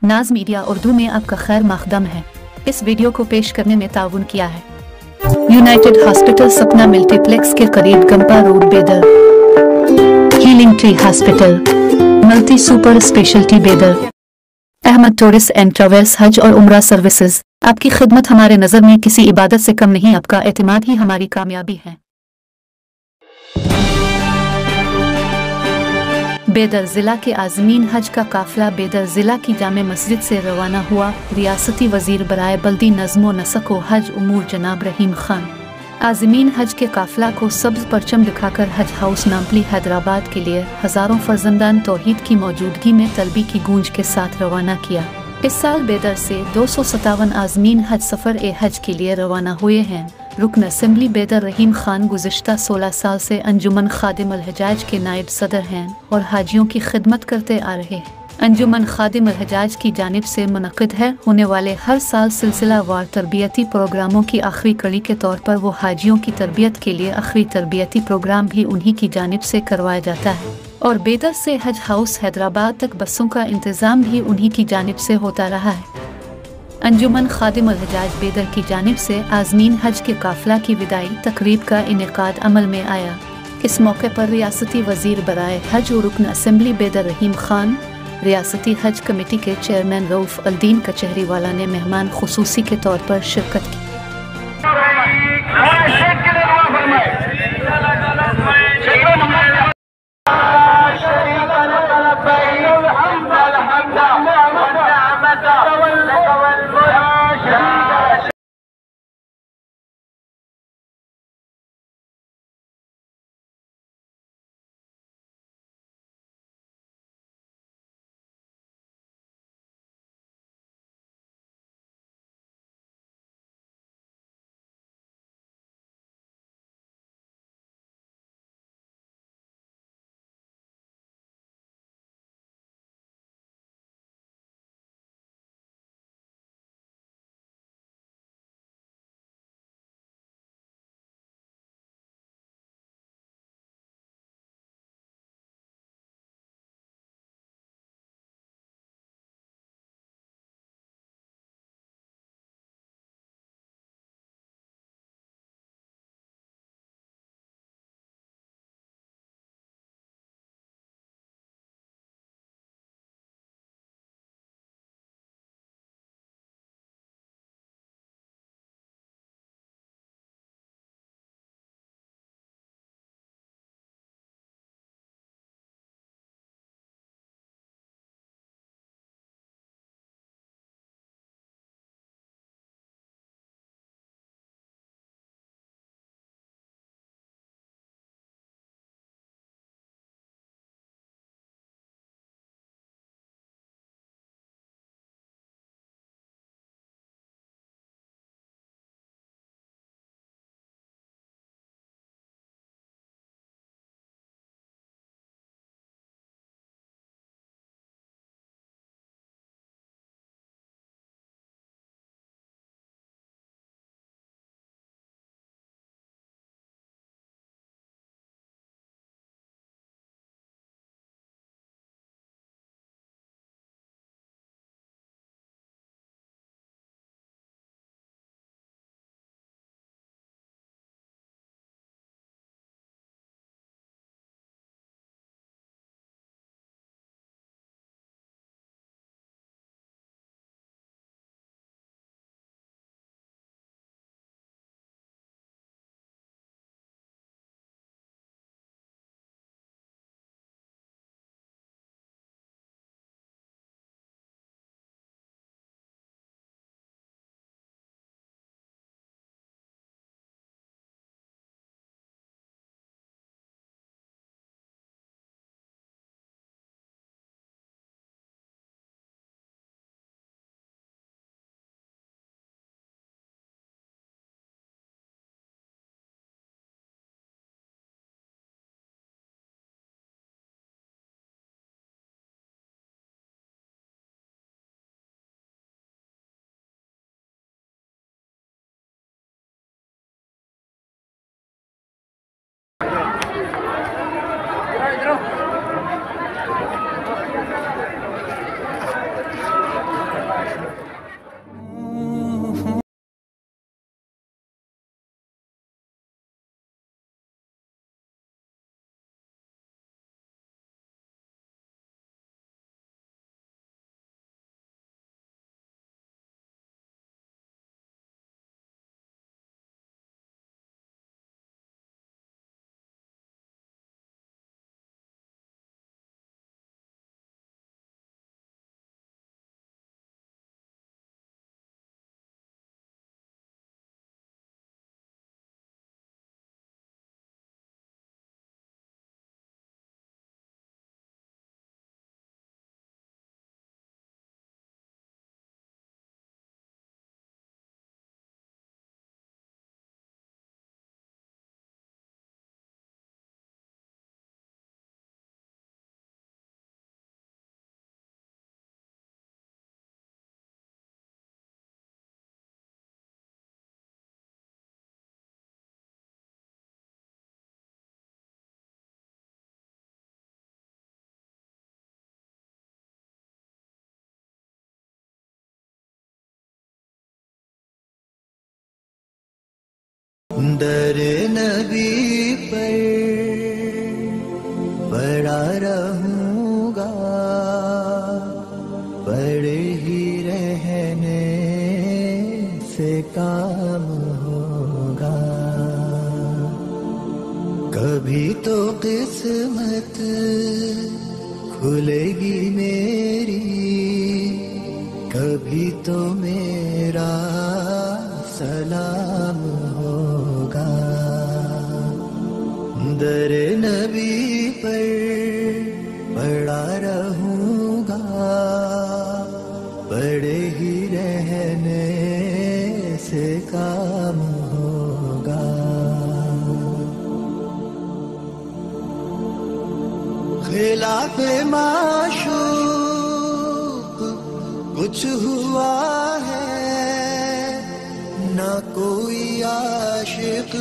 नाज मीडिया उर्दू में आपका खैर मकदम है। इस वीडियो को पेश करने में ताउन किया है यूनाइटेड हॉस्पिटल सपना मल्टीप्लेक्स के करीब गंपा रोड बेदर, healing tree hospital, multi super speciality बेदर, अहमद टूरिस्ट एंड ट्रैवल्स हज और उम्रा सर्विसेज। आपकी खिदमत हमारे नज़र में किसी इबादत से कम नहीं, आपका एतमाद ही हमारी कामयाबी है। बेदर ज़िला के आज़मीन हज का काफ़िला बेदर ज़िला की जामे मस्जिद से रवाना हुआ। रियासती वज़ीर बराए बल्दी नज़्म व नस्क व हज उमूर जनाब रहीम खान आज़मीन हज के काफ़िला को सब्ज़ परचम दिखाकर हज हाउस नाम्पली हैदराबाद के लिए हज़ारों फर्जंदान तौहीद की मौजूदगी में तलबी की गूंज के साथ रवाना किया। इस साल बेदर से 257 आज़मीन हज सफ़र ए हज के लिए रवाना हुए हैं। रुकन असम्बली बेदर रहीम खान गुज़िश्ता 16 साल से अंजुमन खादिम अल हजाज के नायब सदर हैं और हाजियों की खिदमत करते आ रहे हैं। अंजुमन खादिम अल हजाज की जानिब से मुनक़िद है होने वाले हर साल सिलसिला वार तरबियती प्रोग्रामों की आखिरी कड़ी के तौर पर वो हाजियों की तरबियत के लिए आखिरी तरबियती प्रोग्राम भी उन्हीं की जानिब से करवाया जाता है और बेदर से हज हाउस हैदराबाद तक बसों का इंतज़ाम भी उन्हीं की जानिब से होता रहा है। अंजुमन खादिम अल हजाज बेदर की जानिब से आज़मीन हज के काफ़िला की विदाई तकरीब का इनेकाद अमल में आया। इस मौके पर रियासती वज़ीर बराए हज और रुकन असम्बली बेदर रहीम खान, रियासती हज कमेटी के चेयरमैन रऊफ़ अल-दीन कचहरीवाला ने मेहमान खुसूसी के तौर पर शिरकत की। दर नबी पर पड़ा रहूंगा, पड़े ही रहने से काम होगा। कभी तो किस्मत खुलेगी मेरी, कभी तो मेरा सलाम होगा। दर नबी पर पड़ा रहूंगा, पड़े ही रहने से काम होगा। खिलाफे माशूक कुछ हुआ है, ना कोई आशिक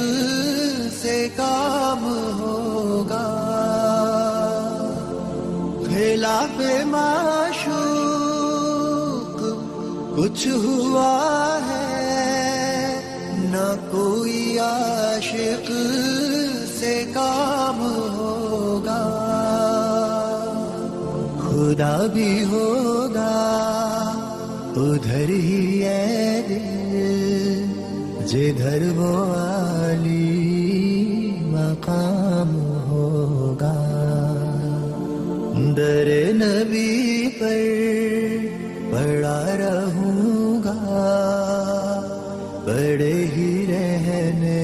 से काम होगा। खिलाफे माशूक कुछ हुआ है, ना कोई आशिक से काम होगा। खुदा भी होगा उधर ही है दिल, जिधर वो आली मकाम होगा। दर नबी पर पड़ा रहूंगा, पड़े ही रहने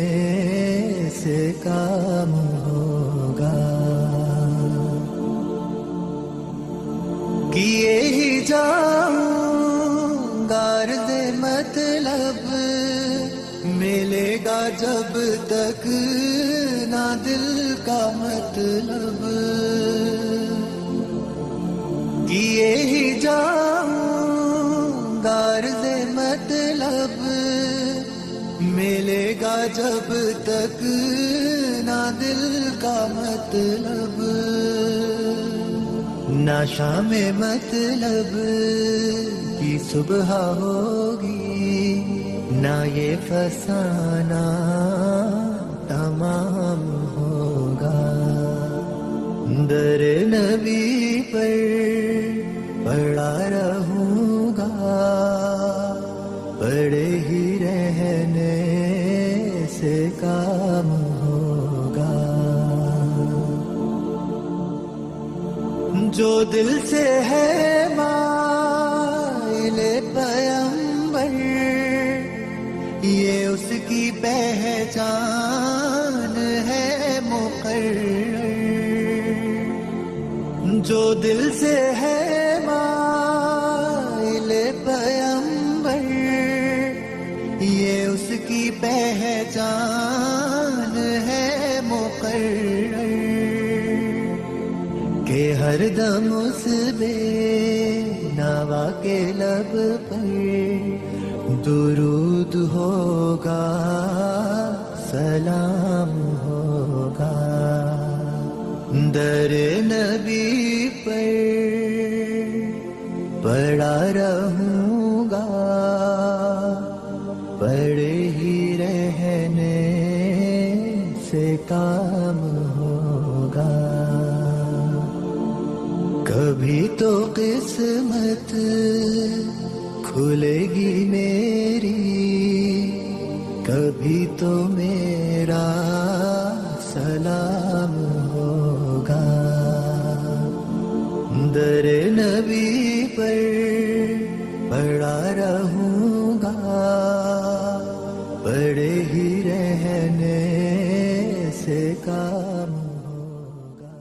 से काम होगा। किए ही जाऊंगा अर्ज़े मतलब, मिलेगा जब तक ना दिल का मतलब। किए ही जाऊंगा अर्ज़े मतलब, मिलेगा जब तक ना दिल का मतलब। ना शाम मतलब की सुबह होगी, ना ये फसाना तमाम होगा। दर नबी पर पड़ा रहूंगा, पड़े ही रहने से काम होगा। जो दिल से है माइले पैगंबर, ये उसकी पहचान है मुकर्रर। जो दिल से है माइले पैगंबर, ये उसकी पहचान है मुकर्रर। के हर दम उस बेनवा के लब पर दुरूद होगा, सलाम होगा। दर नबी पर पड़ा रहूंगा, पड़े ही रहने से काम होगा। कभी तो किस्मत खुलेगी मेरी, कभी तो मेरा सलाम होगा। दर नबी पर पड़ा रहूंगा, पड़े ही रहने से काम होगा।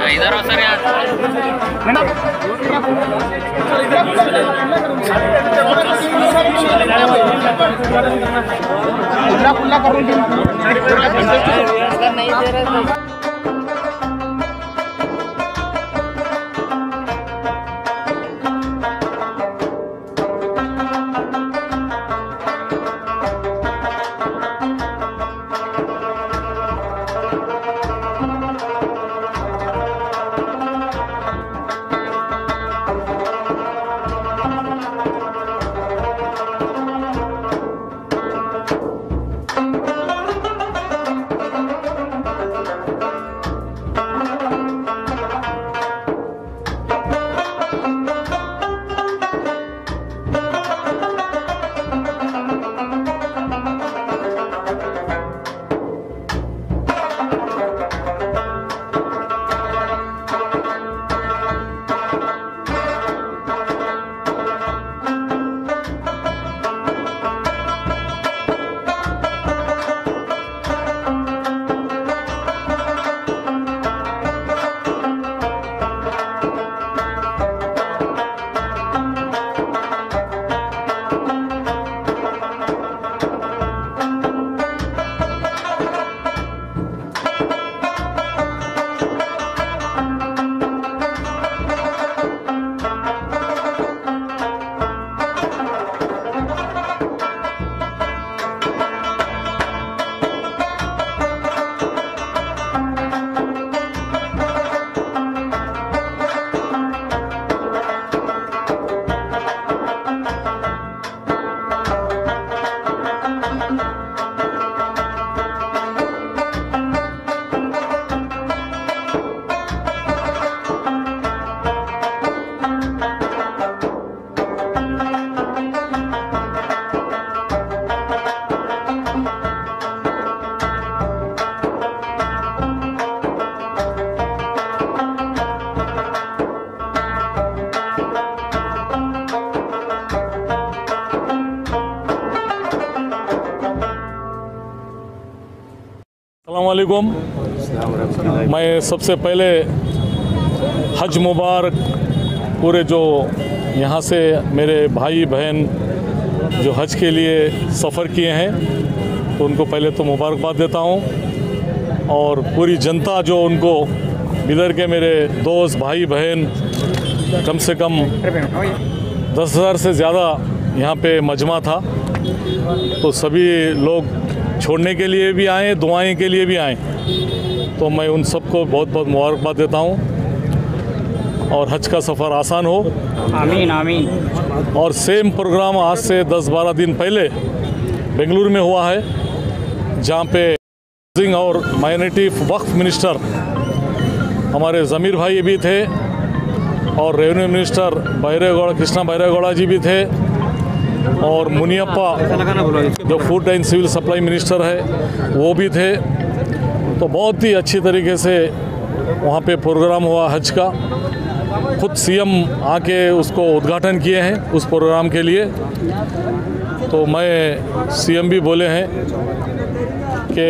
इधर हो सर यार। खुला करूँ नहीं दे रहा। अस्सलामुअलैकुम। मैं सबसे पहले हज मुबारक पूरे जो यहाँ से मेरे भाई बहन जो हज के लिए सफ़र किए हैं तो उनको पहले तो मुबारकबाद देता हूँ, और पूरी जनता जो उनको इधर के मेरे दोस्त भाई बहन कम से कम 10,000 से ज़्यादा यहाँ पे मजमा था, तो सभी लोग छोड़ने के लिए भी आए, दुआएं के लिए भी आए, तो मैं उन सबको बहुत बहुत मुबारकबाद देता हूँ और हज का सफ़र आसान हो। आमीन आमीन। और सेम प्रोग्राम आज से 10-12 दिन पहले बेंगलुरु में हुआ है, जहाँ पे और माइनॉरिटी वक्फ मिनिस्टर हमारे ज़मीर भाई भी थे और रेवेन्यू मिनिस्टर कृष्णा बैरेगौड़ा जी भी थे, और मुनियप्पा जो food and civil supply minister है वो भी थे। तो बहुत ही अच्छी तरीके से वहाँ पे प्रोग्राम हुआ हज का। खुद सीएम आके उसको उद्घाटन किए हैं उस प्रोग्राम के लिए। तो मैं सीएम भी बोले हैं कि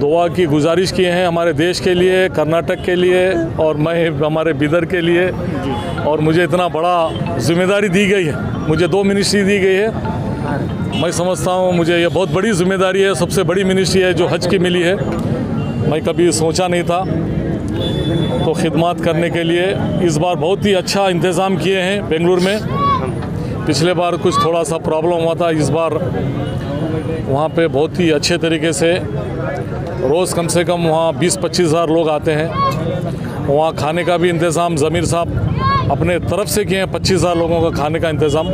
दुआ की गुजारिश किए हैं हमारे देश के लिए, कर्नाटक के लिए और मैं हमारे बिदर के लिए। और मुझे इतना बड़ा जिम्मेदारी दी गई है, मुझे 2 मिनिस्ट्री दी गई है। मैं समझता हूँ मुझे ये बहुत बड़ी जिम्मेदारी है, सबसे बड़ी मिनिस्ट्री है जो हज की मिली है। मैं कभी सोचा नहीं था, तो खिदमत करने के लिए इस बार बहुत ही अच्छा इंतज़ाम किए हैं बेंगलुरु में। पिछले बार कुछ थोड़ा सा प्रॉब्लम हुआ था, इस बार वहाँ पे बहुत ही अच्छे तरीके से रोज़ कम से कम वहाँ 20-25 हज़ार लोग आते हैं। वहाँ खाने का भी इंतज़ाम ज़मीर साहब अपने तरफ से किए हैं, 25,000 लोगों का खाने का इंतज़ाम,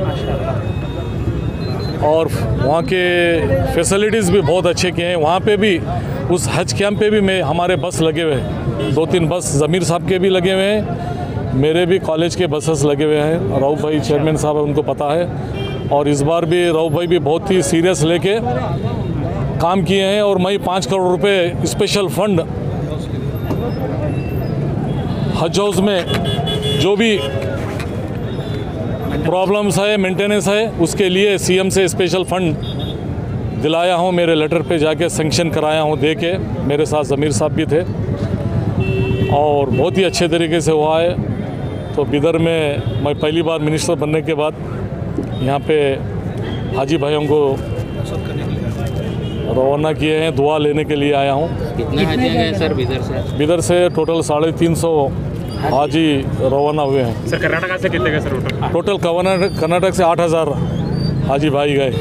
और वहाँ के फैसिलिटीज़ भी बहुत अच्छे किए हैं। वहाँ पे भी उस हज कैंप पे भी हमारे बस लगे हुए हैं, 2-3 बस ज़मीर साहब के भी लगे हुए हैं, मेरे भी कॉलेज के बसेस लगे हुए हैं। रऊफ़ भाई चेयरमैन साहब है, उनको पता है। और इस बार भी रऊफ़ भाई भी बहुत ही सीरियस लेके काम किए हैं। और मैं 5 करोड़ रुपए स्पेशल फंड हज हाउस में जो भी प्रॉब्लम्स है, मेंटेनेंस है, उसके लिए सीएम से स्पेशल फंड दिलाया हूँ, मेरे लेटर पे जाके सेंक्शन कराया हूँ दे के। मेरे साथ ज़मीर साहब भी थे और बहुत ही अच्छे तरीके से हुआ है। तो बिदर में मैं पहली बार मिनिस्टर बनने के बाद यहाँ पे हाजी भाइयों को रवाना किए हैं, दुआ लेने के लिए आया हूँ। कितने हाजी गए सर बिदर से? बिदर से टोटल 350 हाजी रवाना हुए हैं। सर कर्नाटक से कितने गए सर टोटल? टोटल कर्नाटक से 8000 हाजी भाई गए।